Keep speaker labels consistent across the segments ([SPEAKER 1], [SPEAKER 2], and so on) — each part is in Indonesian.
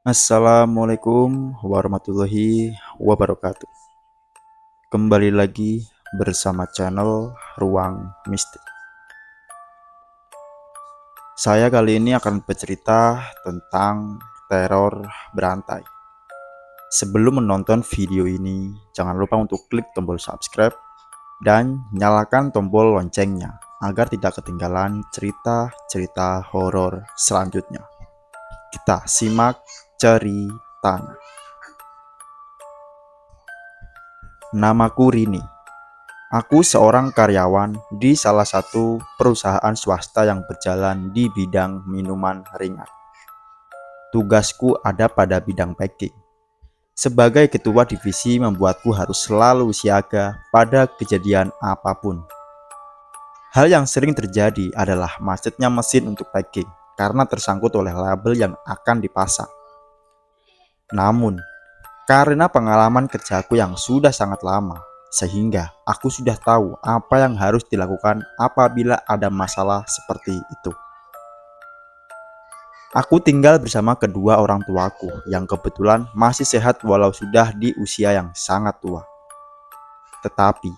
[SPEAKER 1] Assalamualaikum warahmatullahi wabarakatuh. Kembali lagi bersama channel Ruang Mistik. Saya kali ini akan bercerita tentang teror berantai. Sebelum menonton video ini, jangan lupa untuk klik tombol subscribe dan nyalakan tombol loncengnya agar tidak ketinggalan cerita-cerita horor selanjutnya. Kita simak ceritanya. Namaku Rini. Aku seorang karyawan di salah satu perusahaan swasta yang berjalan di bidang minuman ringan. Tugasku ada pada bidang packing. Sebagai ketua divisi membuatku harus selalu siaga pada kejadian apapun. Hal yang sering terjadi adalah macetnya mesin untuk packing karena tersangkut oleh label yang akan dipasang. Namun, karena pengalaman kerjaku yang sudah sangat lama, sehingga aku sudah tahu apa yang harus dilakukan apabila ada masalah seperti itu. Aku tinggal bersama kedua orang tuaku yang kebetulan masih sehat walau sudah di usia yang sangat tua. Tetapi,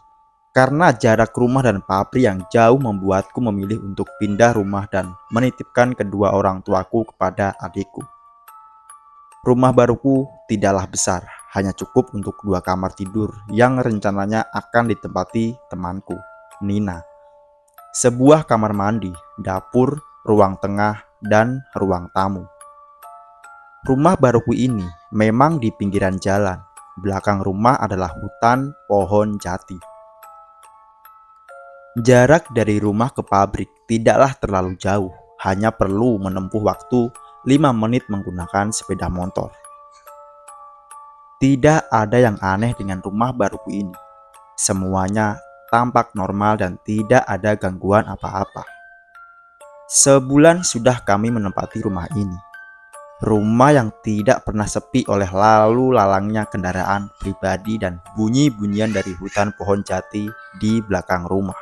[SPEAKER 1] karena jarak rumah dan pabrik yang jauh membuatku memilih untuk pindah rumah dan menitipkan kedua orang tuaku kepada adikku. Rumah baruku tidaklah besar, hanya cukup untuk 2 kamar tidur yang rencananya akan ditempati temanku, Nina. Sebuah kamar mandi, dapur, ruang tengah, dan ruang tamu. Rumah baruku ini memang di pinggiran jalan. Belakang rumah adalah hutan pohon jati. Jarak dari rumah ke pabrik tidaklah terlalu jauh, hanya perlu menempuh waktu 5 menit menggunakan sepeda motor. Tidak ada yang aneh dengan rumah baruku ini. Semuanya tampak normal dan tidak ada gangguan apa-apa. Sebulan sudah kami menempati rumah ini. Rumah yang tidak pernah sepi oleh lalu lalangnya kendaraan pribadi dan bunyi-bunyian dari hutan pohon jati di belakang rumah.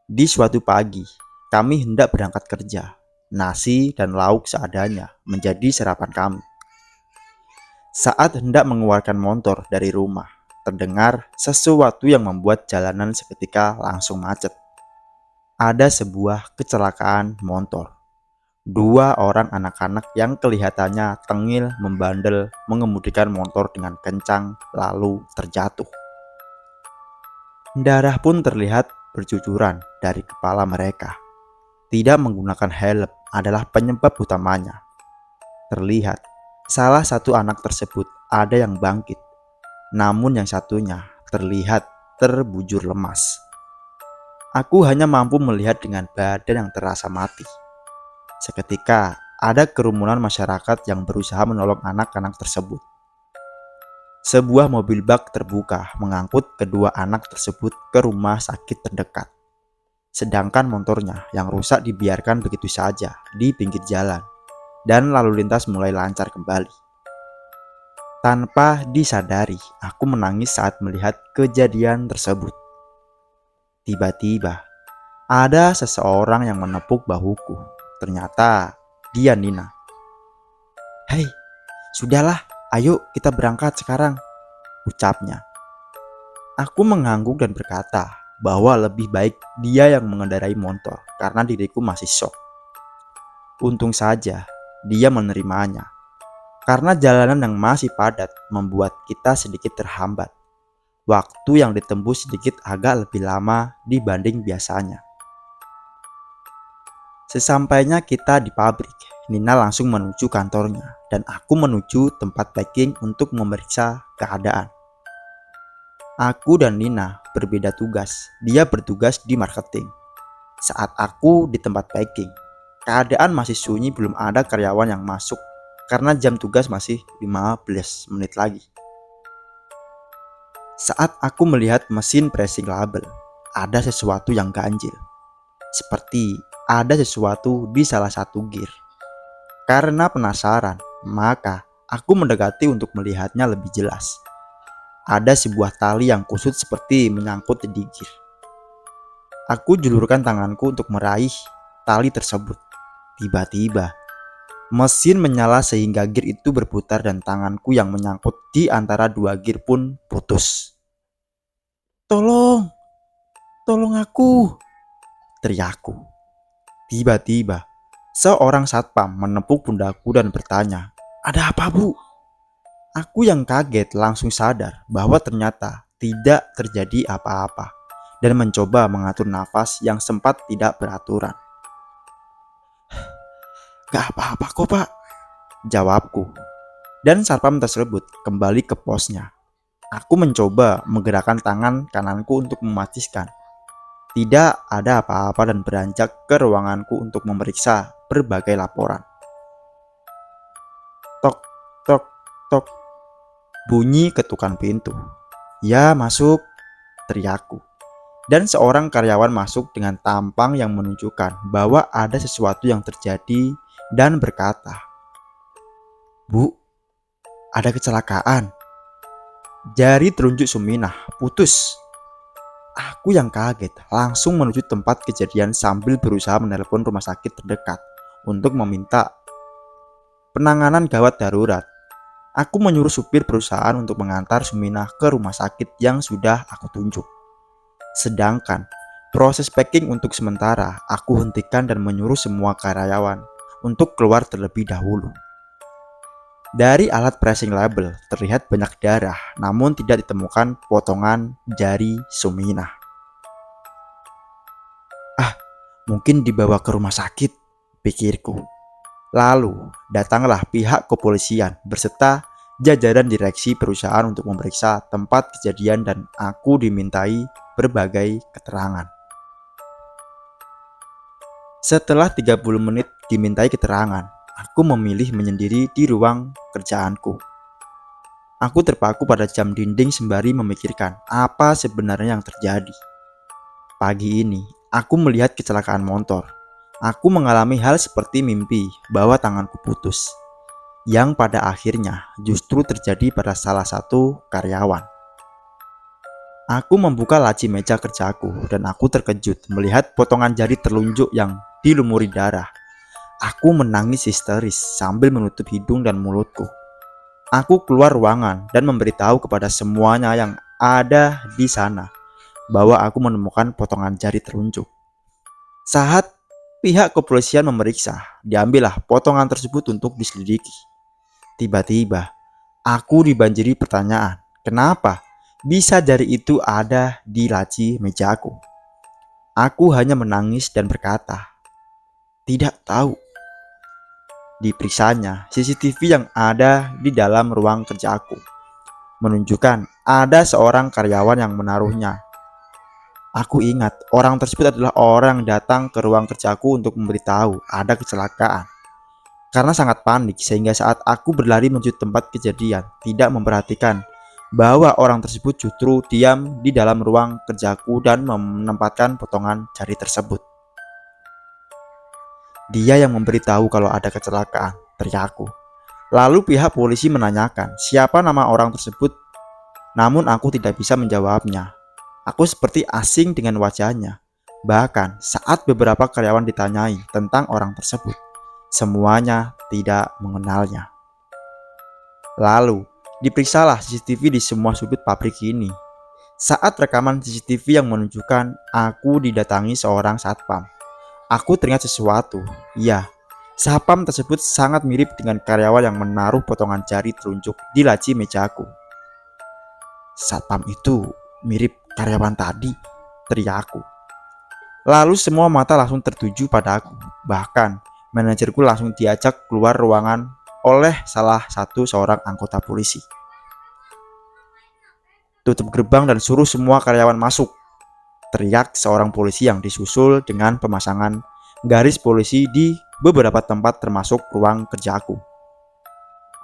[SPEAKER 1] Di suatu pagi, kami hendak berangkat kerja. Nasi dan lauk seadanya menjadi sarapan kami. Saat hendak mengeluarkan motor dari rumah, terdengar sesuatu yang membuat jalanan seketika langsung macet. Ada sebuah kecelakaan motor. 2 orang anak-anak yang kelihatannya tengil membandel mengemudikan motor dengan kencang lalu terjatuh. Darah pun terlihat bercucuran dari kepala mereka. Tidak menggunakan helm adalah penyebab utamanya. Terlihat salah satu anak tersebut ada yang bangkit, namun yang satunya terlihat terbujur lemas. Aku hanya mampu melihat dengan badan yang terasa mati. Seketika ada kerumunan masyarakat yang berusaha menolong anak-anak tersebut. Sebuah mobil bak terbuka mengangkut kedua anak tersebut ke rumah sakit terdekat. Sedangkan motornya yang rusak dibiarkan begitu saja di pinggir jalan dan lalu lintas mulai lancar kembali. Tanpa disadari, aku menangis saat melihat kejadian tersebut. Tiba-tiba, ada seseorang yang menepuk bahuku. Ternyata dia Nina. "Hei, sudahlah, ayo kita berangkat sekarang," ucapnya. Aku mengangguk dan berkata bahwa lebih baik dia yang mengendarai motor karena diriku masih shock. Untung saja dia menerimanya, karena jalanan yang masih padat membuat kita sedikit terhambat. Waktu yang ditembus sedikit agak lebih lama dibanding biasanya. Sesampainya kita di pabrik, Nina langsung menuju kantornya dan aku menuju tempat packing untuk memeriksa keadaan. Aku dan Nina berbeda tugas. Dia bertugas di marketing. Saat aku di tempat packing, keadaan masih sunyi, belum ada karyawan yang masuk karena jam tugas masih 15 menit lagi. Saat aku melihat mesin pressing label, ada sesuatu yang ganjil. Seperti ada sesuatu di salah satu gear. Karena penasaran, maka aku mendekati untuk melihatnya lebih jelas. Ada sebuah tali yang kusut seperti menyangkut di gear. Aku julurkan tanganku untuk meraih tali tersebut. Tiba-tiba, Mesin menyala sehingga gear itu berputar dan tanganku yang menyangkut di antara dua gear pun putus. "Tolong, tolong aku!" teriakku. Tiba-tiba, seorang satpam menepuk pundakku dan bertanya, "Ada apa, Bu?" Aku yang kaget langsung sadar bahwa ternyata tidak terjadi apa-apa dan mencoba mengatur nafas yang sempat tidak beraturan. "Gak apa-apa kok, Pak," jawabku. Dan satpam tersebut kembali ke posnya. Aku mencoba menggerakkan tangan kananku untuk memastikan tidak ada apa-apa dan beranjak ke ruanganku untuk memeriksa berbagai laporan. Tok, tok, tok. Bunyi ketukan pintu. "Ya, masuk," teriakku. Dan seorang karyawan masuk dengan tampang yang menunjukkan bahwa ada sesuatu yang terjadi dan berkata, "Bu, ada kecelakaan." Jari telunjuk Suminah putus. Aku yang kaget langsung menuju tempat kejadian sambil berusaha menelepon rumah sakit terdekat untuk meminta penanganan gawat darurat. Aku menyuruh supir perusahaan untuk mengantar Suminah ke rumah sakit yang sudah aku tunjuk. Sedangkan proses packing untuk sementara aku hentikan dan menyuruh semua karyawan untuk keluar terlebih dahulu. Dari alat pressing label terlihat banyak darah, namun tidak ditemukan potongan jari Suminah. Mungkin dibawa ke rumah sakit, pikirku. Lalu datanglah pihak kepolisian beserta jajaran direksi perusahaan untuk memeriksa tempat kejadian dan aku dimintai berbagai keterangan. Setelah 30 menit dimintai keterangan, aku memilih menyendiri di ruang kerjaanku. Aku terpaku pada jam dinding sembari memikirkan apa sebenarnya yang terjadi. Pagi ini, aku melihat kecelakaan motor. Aku mengalami hal seperti mimpi bahwa tanganku putus, yang pada akhirnya justru terjadi pada salah satu karyawan. Aku membuka laci meja kerjaku dan aku terkejut melihat potongan jari telunjuk yang dilumuri darah. Aku menangis histeris sambil menutup hidung dan mulutku. Aku keluar ruangan dan memberitahu kepada semuanya yang ada di sana bahwa aku menemukan potongan jari telunjuk. Saat pihak kepolisian memeriksa, diambillah potongan tersebut untuk diselidiki. Tiba-tiba, aku dibanjiri pertanyaan, kenapa bisa jari itu ada di laci mejaku? Aku hanya menangis dan berkata, "Tidak tahu." Diperiksanya, CCTV yang ada di dalam ruang kerjaku menunjukkan ada seorang karyawan yang menaruhnya. Aku ingat orang tersebut adalah orang yang datang ke ruang kerjaku untuk memberitahu ada kecelakaan. Karena sangat panik sehingga saat aku berlari menuju tempat kejadian tidak memperhatikan bahwa orang tersebut justru diam di dalam ruang kerjaku dan menempatkan potongan jari tersebut. "Dia yang memberitahu kalau ada kecelakaan," teriakku. Lalu pihak polisi menanyakan siapa nama orang tersebut, namun aku tidak bisa menjawabnya. Aku seperti asing dengan wajahnya. Bahkan saat beberapa karyawan ditanyai tentang orang tersebut, semuanya tidak mengenalnya. Lalu diperiksalah CCTV di semua sudut pabrik ini. Saat rekaman CCTV yang menunjukkan aku didatangi seorang satpam, aku teringat sesuatu. Ya, satpam tersebut sangat mirip dengan karyawan yang menaruh potongan jari telunjuk di laci mejaku. "Satpam itu mirip karyawan tadi," teriakku. Lalu semua mata langsung tertuju padaku. Bahkan manajerku langsung diajak keluar ruangan oleh salah satu seorang anggota polisi. "Tutup gerbang dan suruh semua karyawan masuk," teriak seorang polisi yang disusul dengan pemasangan garis polisi di beberapa tempat termasuk ruang kerjaku.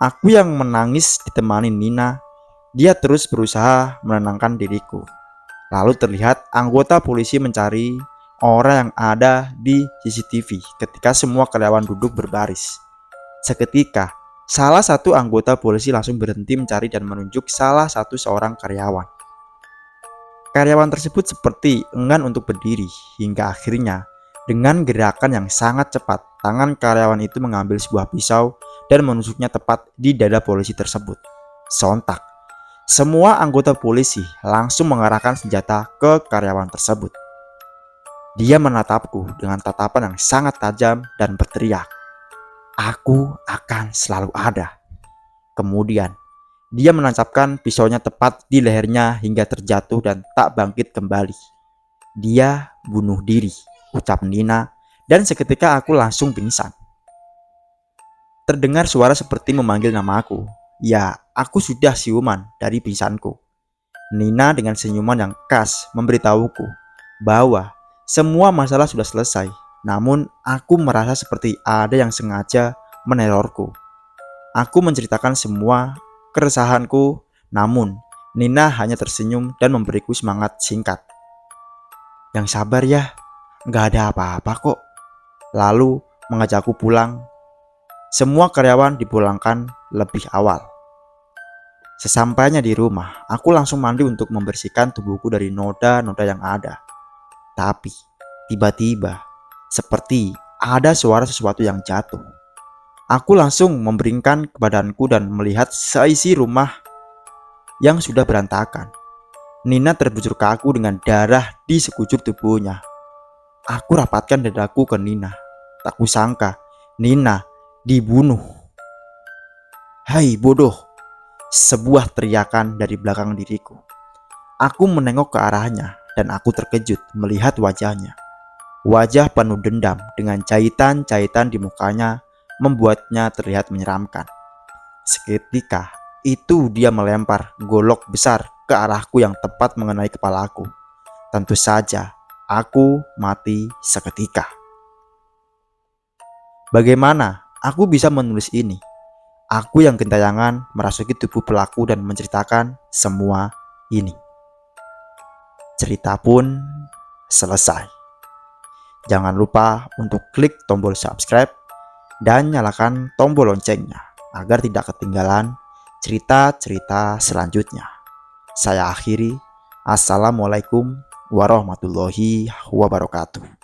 [SPEAKER 1] Aku yang menangis ditemani Nina. Dia terus berusaha menenangkan diriku. Lalu terlihat anggota polisi mencari orang yang ada di CCTV ketika semua karyawan duduk berbaris. Seketika, salah satu anggota polisi langsung berhenti mencari dan menunjuk salah satu seorang karyawan. Karyawan tersebut seperti enggan untuk berdiri hingga akhirnya Dengan gerakan yang sangat cepat, tangan karyawan itu mengambil sebuah pisau dan menusuknya tepat di dada polisi tersebut. Sontak, semua anggota polisi langsung mengarahkan senjata ke karyawan tersebut. Dia menatapku dengan tatapan yang sangat tajam dan berteriak, "Aku akan selalu ada." Kemudian, dia menancapkan pisaunya tepat di lehernya hingga terjatuh dan tak bangkit kembali. "Dia bunuh diri," ucap Nina, dan seketika aku langsung pingsan. Terdengar suara seperti memanggil namaku. Ya, aku sudah siuman dari pingsanku. Nina dengan senyuman yang khas memberitahuku bahwa semua masalah sudah selesai. Namun, aku merasa seperti ada yang sengaja menerorku. Aku menceritakan semua keresahanku, namun Nina hanya tersenyum dan memberiku semangat singkat. "Yang sabar ya, gak ada apa-apa kok." Lalu mengajakku pulang. Semua karyawan dipulangkan lebih awal. Sesampainya di rumah, aku langsung mandi untuk membersihkan tubuhku dari noda-noda yang ada. Tapi, tiba-tiba, seperti ada suara sesuatu yang jatuh. Aku langsung memberingkan ke badanku dan melihat seisi rumah yang sudah berantakan. Nina terbujur ke aku dengan darah di sekujur tubuhnya. Aku rapatkan dadaku ke Nina. Tak kusangka, Nina dibunuh. "Hai bodoh!" Sebuah teriakan dari belakang diriku. Aku menengok ke arahnya dan aku terkejut melihat wajahnya. Wajah penuh dendam dengan jahitan-jahitan di mukanya membuatnya terlihat menyeramkan. Seketika itu dia melempar golok besar ke arahku yang tepat mengenai kepalaku. Tentu saja aku mati seketika. Bagaimana aku bisa menulis ini? Aku yang gentayangan merasuki tubuh pelaku dan menceritakan semua ini. Cerita pun selesai. Jangan lupa untuk klik tombol subscribe dan nyalakan tombol loncengnya agar tidak ketinggalan cerita-cerita selanjutnya. Saya akhiri. Assalamualaikum warahmatullahi wabarakatuh.